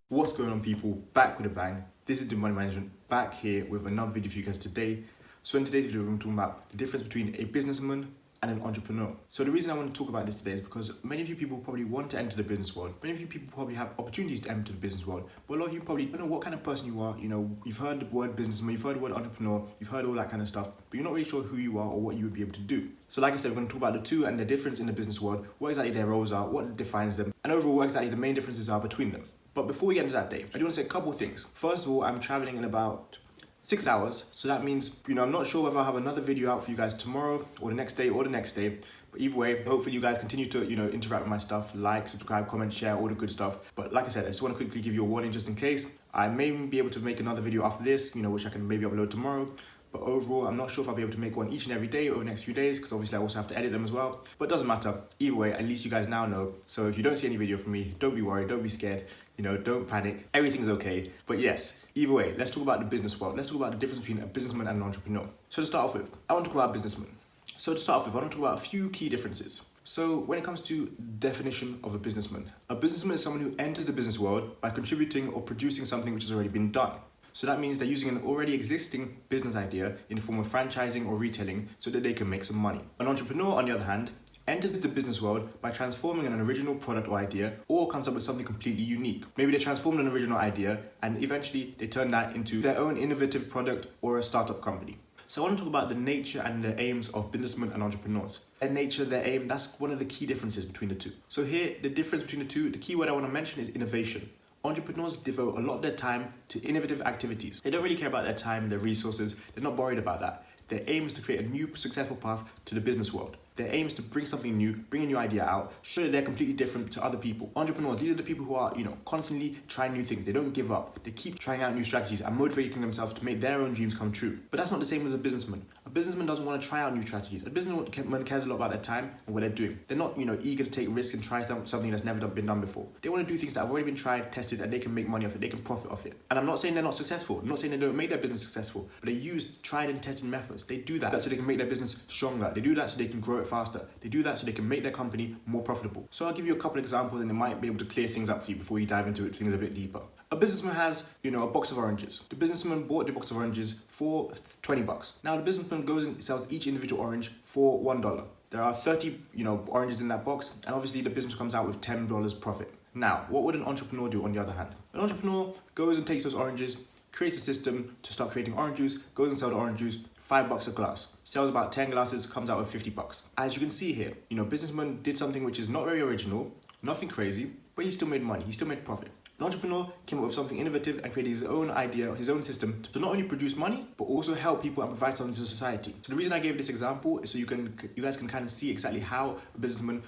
What's going on, people? Back with a bang. This is the Money Management, back here with another video for you guys today. So in today's video, we're going to talk about the difference between a businessman and an entrepreneur. So the reason I want to talk about this today is because many of you people probably want to enter the business world. Many of you people probably have opportunities to enter the business world, but a lot of you probably don't know what kind of person you are. You know, you've heard the word businessman, you've heard the word entrepreneur, you've heard all that kind of stuff, but you're not really sure who you are or what you would be able to do. So like I said, we're going to talk about the two and the difference in the business world, what exactly their roles are, what defines them, and overall what exactly the main differences are between them. But before we get into that day, I do want to say a couple of things. First of all, I'm traveling in about 6 hours. So that means, I'm not sure whether I'll have another video out for you guys tomorrow or the next day or the next day. But either way, hopefully you guys continue to, interact with my stuff, like, subscribe, comment, share, all the good stuff. But like I said, I just want to quickly give you a warning just in case. I may be able to make another video after this, which I can maybe upload tomorrow. But overall, I'm not sure if I'll be able to make one each and every day over the next few days, because obviously I also have to edit them as well. But it doesn't matter. Either way, at least you guys now know. So if you don't see any video from me, don't be worried, don't be scared, don't panic. Everything's okay. But yes, either way, let's talk about the business world. Let's talk about the difference between a businessman and an entrepreneur. So to start off with, I want to talk about businessmen. So to start off with, I want to talk about a few key differences. So when it comes to definition of a businessman is someone who enters the business world by contributing or producing something which has already been done. So that means they're using an already existing business idea in the form of franchising or retailing so that they can make some money. An entrepreneur, on the other hand, enters the business world by transforming an original product or idea, or comes up with something completely unique. Maybe they transformed an original idea and eventually they turn that into their own innovative product or a startup company. So I want to talk about the nature and the aims of businessmen and entrepreneurs. Their nature, their aim, that's one of the key differences between the two. So here, the difference between the two, the key word I want to mention is innovation. Entrepreneurs devote a lot of their time to innovative activities. They don't really care about their time, their resources. They're not worried about that. Their aim is to create a new successful path to the business world. Their aim is to bring something new, bring a new idea out, show that they're completely different to other people. Entrepreneurs, these are the people who are, constantly trying new things. They don't give up. They keep trying out new strategies and motivating themselves to make their own dreams come true. But that's not the same as a businessman. A businessman doesn't want to try out new strategies. A businessman cares a lot about their time and what they're doing. They're not, eager to take risks and try something that's never been done before. They want to do things that have already been tried, tested, and they can make money off it. They can profit off it. And I'm not saying they're not successful. I'm not saying they don't make their business successful, but they use tried and tested methods. They do that so they can make their business stronger. They do that so they can grow it faster. They do that so they can make their company more profitable. So I'll give you a couple examples and it might be able to clear things up for you before you dive into things a bit deeper. A businessman has, a box of oranges. The businessman bought the box of oranges for $20. Now the businessman goes and sells each individual orange for $1. There are 30, oranges in that box, and obviously the business comes out with $10 profit. Now, what would an entrepreneur do on the other hand? An entrepreneur goes and takes those oranges, creates a system to start creating orange juice, goes and sells the orange juice, $5 a glass, sells about 10 glasses, comes out with $50. As you can see here, businessman did something which is not very original, nothing crazy, but he still made money, he still made profit. An entrepreneur came up with something innovative and created his own idea, his own system to not only produce money, but also help people and provide something to society. So the reason I gave this example is so you guys can kind of see exactly how a businessman,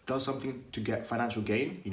does something to get financial gain.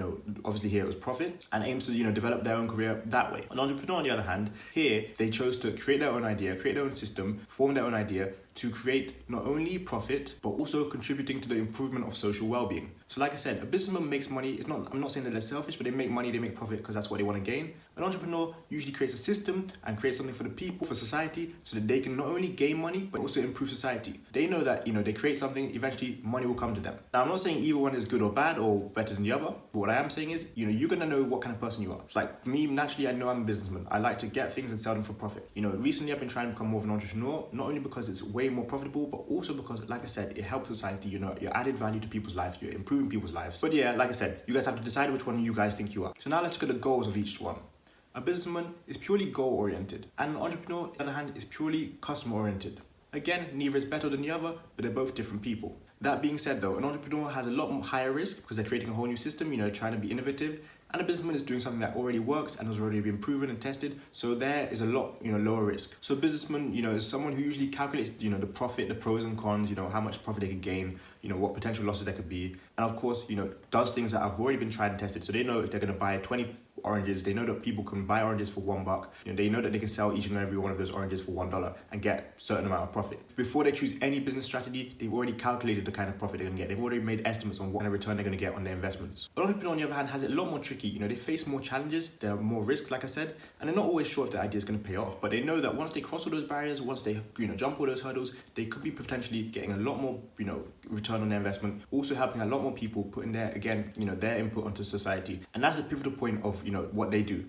Obviously here it was profit, and aims to, develop their own career that way. An entrepreneur, on the other hand, here they chose to create their own idea, create their own system, form their own idea to create not only profit, but also contributing to the improvement of social well-being. So like I said, a businessman makes money. I'm not saying that they're selfish, but they make money, they make profit because that's what they want to gain. An entrepreneur usually creates a system and creates something for the people, for society, so that they can not only gain money, but also improve society. They know that, they create something, eventually money will come to them. Now, I'm not saying either one is good or bad or better than the other, but what I am saying is, you're going to know what kind of person you are. It's like me, naturally, I know I'm a businessman. I like to get things and sell them for profit. Recently I've been trying to become more of an entrepreneur, not only because it's way more profitable, but also because, like I said, it helps society. You're added value to people's lives, you're improving people's lives. But yeah, like I said, you guys have to decide which one you guys think you are. So now let's look at the goals of each one. A businessman is purely goal-oriented, and an entrepreneur, on the other hand, is purely customer-oriented. Again, neither is better than the other, but they're both different people. That being said though, an entrepreneur has a lot more higher risk because they're creating a whole new system, trying to be innovative, and a businessman is doing something that already works and has already been proven and tested, so there is a lot, lower risk. So a businessman, is someone who usually calculates, the profit, the pros and cons, how much profit they could gain, what potential losses there could be, and of course, does things that have already been tried and tested. So they know if they're going to buy 20 oranges, they know that people can buy oranges for $1. They know that they can sell each and every one of those oranges for $1 and get a certain amount of profit. Before they choose any business strategy, they've already calculated the kind of profit they're going to get. They've already made estimates on what kind of return they're going to get on their investments. An entrepreneur, on the other hand, has it a lot more tricky. They face more challenges, there are more risks, like I said, and they're not always sure if their idea is going to pay off. But they know that once they cross all those barriers, once they jump all those hurdles, they could be potentially getting a lot more return on their investment, also helping a lot more people putting their input onto society. And that's the pivotal point of what they do.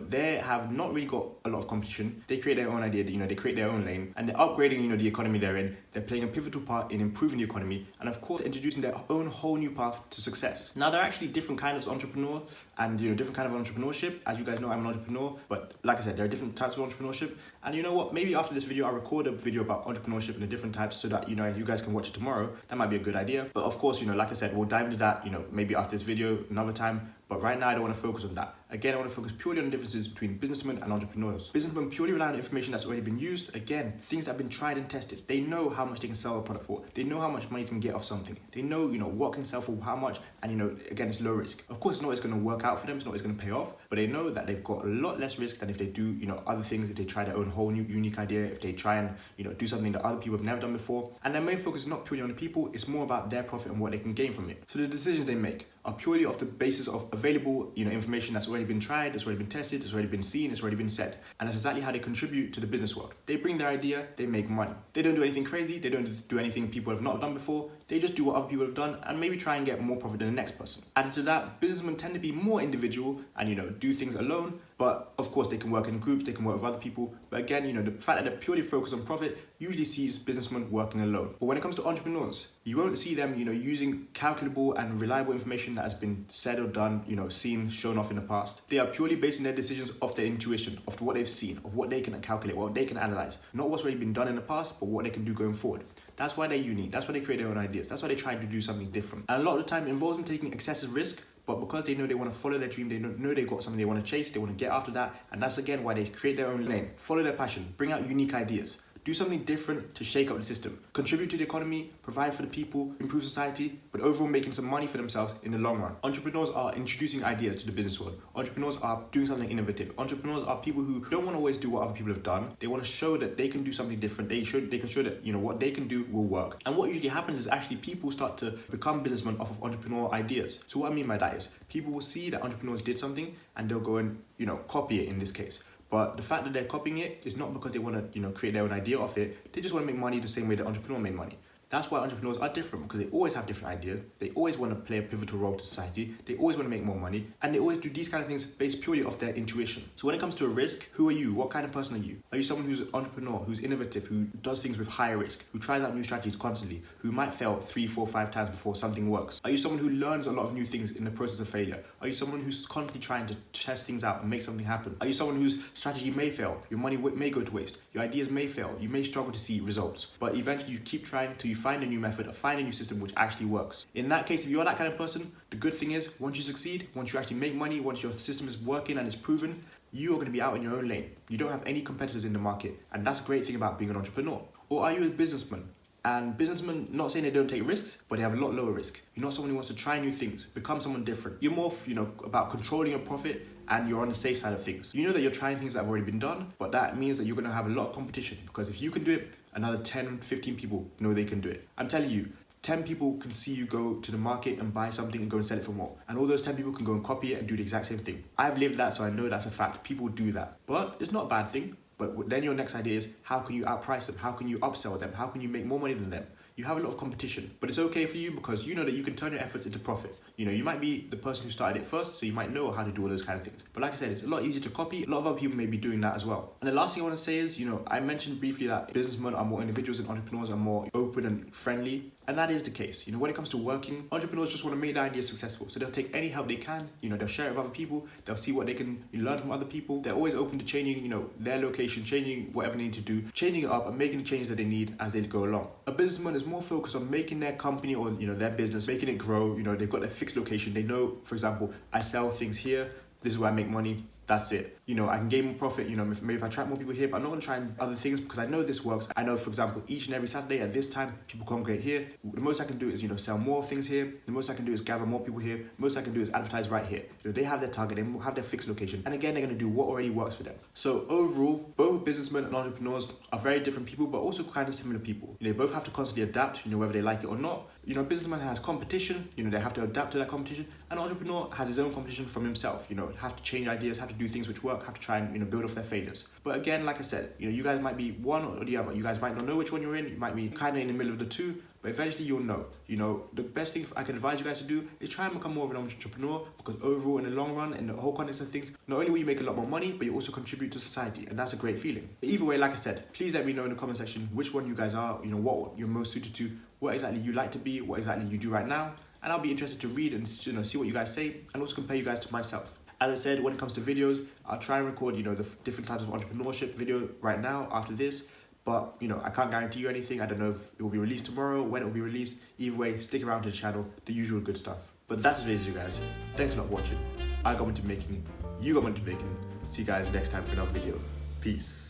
They have not really got a lot of competition. They create their own idea, they create their own lane, and they're upgrading, the economy they're in. They're playing a pivotal part in improving the economy, and of course, introducing their own whole new path to success. Now, there are actually different kinds of entrepreneur and, different kind of entrepreneurship. As you guys know, I'm an entrepreneur, but like I said, there are different types of entrepreneurship. And you know what? Maybe after this video, I'll record a video about entrepreneurship and the different types so that, you guys can watch it tomorrow. That might be a good idea. But of course, like I said, we'll dive into that, maybe after this video, another time. But right now, I don't want to focus on that. Again, I want to focus purely on the differences between businessmen and entrepreneurs. Businessmen purely rely on information that's already been used. Again, things that have been tried and tested. They know how much they can sell a product for. They know how much money they can get off something. They know, what can sell for how much. And, again, it's low risk. Of course, it's not always going to work out for them. It's not always going to pay off. But they know that they've got a lot less risk than if they do, other things. If they try their own whole new unique idea. If they try and, do something that other people have never done before. And their main focus is not purely on the people. It's more about their profit and what they can gain from it. So the decisions they make are purely off the basis of available, information that's already been tried, that's already been tested, that's already been seen, it's already been said. And that's exactly how they contribute to the business world. They bring their idea, they make money. They don't do anything crazy, they don't do anything people have not done before. They just do what other people have done and maybe try and get more profit than the next person. Added to that, businessmen tend to be more individual and, do things alone. But of course, they can work in groups, they can work with other people. But again, the fact that they're purely focused on profit usually sees businessmen working alone. But when it comes to entrepreneurs, you won't see them, using calculable and reliable information that has been said or done, seen, shown off in the past. They are purely basing their decisions off their intuition, of what they've seen, of what they can calculate, what they can analyze. Not what's already been done in the past, but what they can do going forward. That's why they're unique. That's why they create their own ideas. That's why they try to do something different. And a lot of the time it involves them taking excessive risk, but because they know they want to follow their dream, they know they've got something they want to chase, they want to get after that. And that's again why they create their own lane, follow their passion, bring out unique ideas. Do something different to shake up the system. Contribute to the economy, provide for the people, improve society, but overall making some money for themselves in the long run. Entrepreneurs are introducing ideas to the business world. Entrepreneurs are doing something innovative. Entrepreneurs are people who don't want to always do what other people have done. They want to show that they can do something different. They can show that, what they can do will work. And what usually happens is actually people start to become businessmen off of entrepreneurial ideas. So what I mean by that is people will see that entrepreneurs did something and they'll go and, copy it in this case. But the fact that they're copying it is not because they want to, create their own idea of it. They just want to make money the same way the entrepreneur made money. That's why entrepreneurs are different, because they always have different ideas. They always want to play a pivotal role to society. They always want to make more money. And they always do these kind of things based purely off their intuition. So when it comes to a risk, who are you? What kind of person are you? Are you someone who's an entrepreneur, who's innovative, who does things with higher risk, who tries out new strategies constantly, who might fail 3, 4, 5 times before something works? Are you someone who learns a lot of new things in the process of failure? Are you someone who's constantly trying to test things out and make something happen? Are you someone whose strategy may fail? Your money may go to waste. Your ideas may fail. You may struggle to see results. But eventually you keep trying till you find a new method of find a new system which actually works. In that case, if you're that kind of person, the good thing is once you succeed, once you actually make money, once your system is working and it's proven, you are going to be out in your own lane. You don't have any competitors in the market. And that's a great thing about being an entrepreneur. Or are you a businessman? And businessmen, not saying they don't take risks, but they have a lot lower risk. You're not someone who wants to try new things, become someone different. You're more, about controlling your profit, and you're on the safe side of things. You know that you're trying things that have already been done, but that means that you're going to have a lot of competition, because if you can do it, another 10, 15 people know they can do it. I'm telling you, 10 people can see you go to the market and buy something and go and sell it for more. And all those 10 people can go and copy it and do the exact same thing. I've lived that, so I know that's a fact. People do that. But it's not a bad thing. But then your next idea is, how can you outprice them? How can you upsell them? How can you make more money than them? You have a lot of competition, but it's okay for you because you know that you can turn your efforts into profit. You might be the person who started it first, so you might know how to do all those kind of things. But like I said, it's a lot easier to copy. A lot of other people may be doing that as well. And the last thing I want to say is, I mentioned briefly that businessmen are more individuals and entrepreneurs are more open and friendly. And that is the case. When it comes to working, entrepreneurs just want to make their ideas successful. So they'll take any help they can. They'll share it with other people. They'll see what they can learn from other people. They're always open to changing, their location, changing whatever they need to do, changing it up and making the changes that they need as they go along. A businessman is more focused on making their company or, their business, making it grow. They've got their fixed location. They know, for example, I sell things here. This is where I make money. That's it. I can gain more profit, maybe if I attract more people here, but I'm not going to try other things because I know this works. I know, for example, each and every Saturday at this time, people congregate here. The most I can do is, sell more things here. The most I can do is gather more people here. The most I can do is advertise right here. They have their target, they have their fixed location. And again, they're going to do what already works for them. So overall, both businessmen and entrepreneurs are very different people, but also kind of similar people. They both have to constantly adapt, whether they like it or not. Businessman has competition, they have to adapt to that competition. And entrepreneur has his own competition from himself, have to change ideas, have to do things which work, have to try and build off their failures. But again, like I said, you guys might be one or the other. You guys might not know which one you're in. You might be kind of in the middle of the two. but eventually you'll know. You know, the best thing I can advise you guys to do is try and become more of an entrepreneur, because overall, in the long run, in the whole context of things, not only will you make a lot more money, but you also contribute to society, and that's a great feeling. But either way, like I said, please let me know in the comment section which one you guys are, you know, what you're most suited to, what exactly you like to be, what exactly you do right now, and I'll be interested to read and, you know, see what you guys say, and also compare you guys to myself. As I said, when it comes to videos, I'll try and record, you know, the different types of entrepreneurship video right now after this. But, you know, I can't guarantee you anything. I don't know if it will be released tomorrow, when it will be released. Either way, stick around to the channel, the usual good stuff. But that's today's video, guys. Thanks a lot for watching. I got into making, you got into making. See you guys next time for another video. Peace.